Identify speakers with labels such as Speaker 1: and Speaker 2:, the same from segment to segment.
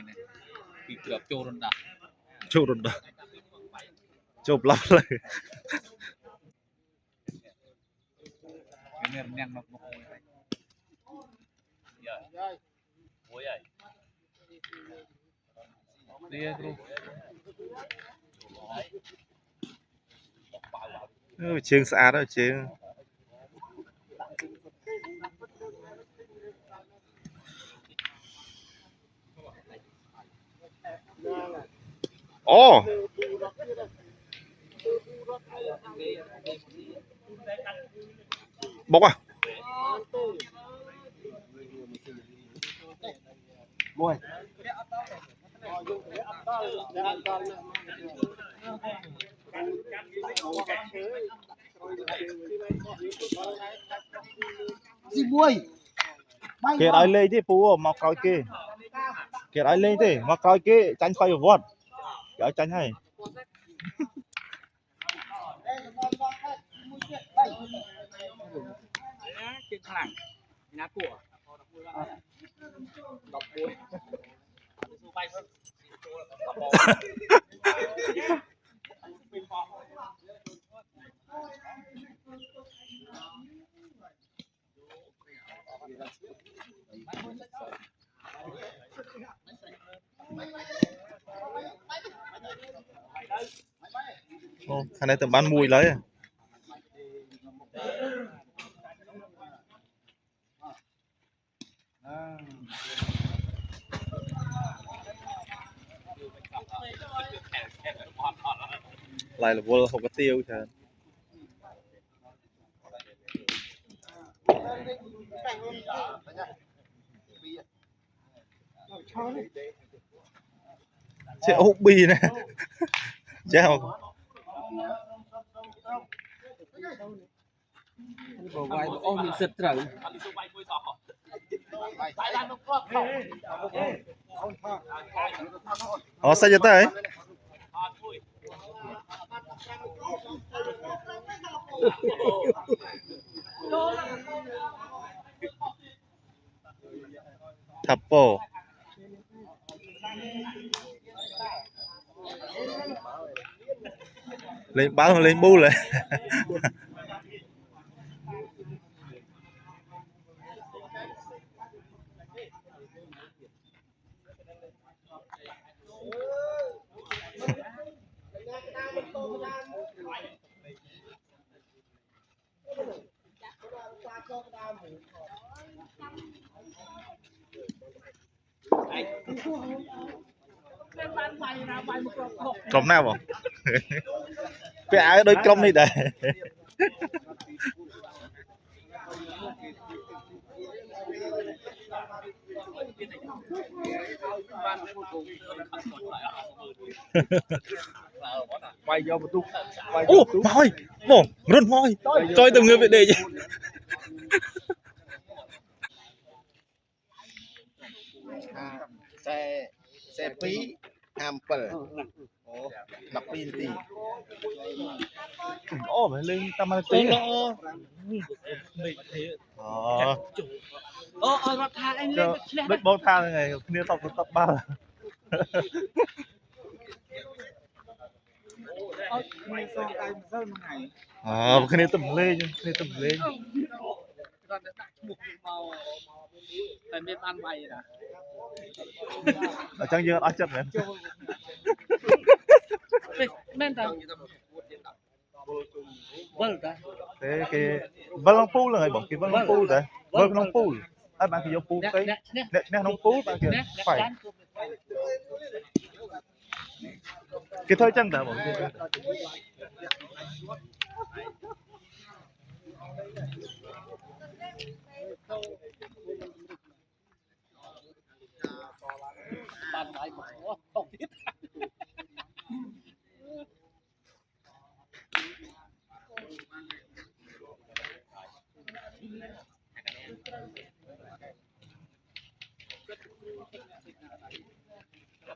Speaker 1: này bị trượt trôi rồi
Speaker 2: chụp rồi chụp lắm rồi
Speaker 1: cái này nhang nó muối ấy dia bro
Speaker 2: chiêng xa đó chiêng ồ bốc à
Speaker 3: Môi. Gì muôi?
Speaker 2: kẹt ai lên thế phú mà coi kia kẹt ai lên thế mà coi kia tranh khoai vót kéo tranh hay
Speaker 1: trên thẳng nhà của đọc muối
Speaker 2: thằng này tầm bán mùi lấy lại là vô không có tiêu trời chế ốc bì này chào
Speaker 3: Bộ vai ôm mình sực rồi.
Speaker 2: sao giờ tới thập bộ lên báo lên bu lại cầm nào không cái áo đôi công đi đây
Speaker 3: Quay vô một tung.
Speaker 2: ô mồi mồi run mồi coi từng người bị để chứ
Speaker 3: Xe phí hàm phở. Đọc pin thì.
Speaker 2: ô phải lên tam tí
Speaker 3: Nó thang anh lên
Speaker 2: biết bao thang này kia tập ba cái này tầm lên cái tầm lên
Speaker 1: tại biết ăn mày à
Speaker 2: ở trong giờ ăn chậm này
Speaker 1: men ta vâng ta
Speaker 2: thế cái vân long phu là ngườiบอกcái vân long phu đấy vân long phu ai bạn thì vô phu cái nè long phu bạn kia phải cái thôi chân đã bảo
Speaker 1: bàn lại không biết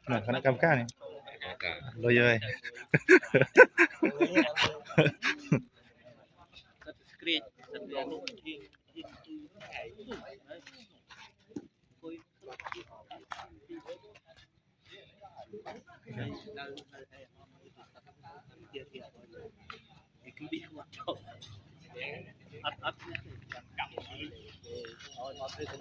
Speaker 2: nè khả năng cam cá này rồi ơi
Speaker 1: cứ đi qua chỗ ắt ắt cầm rồi nó tới cái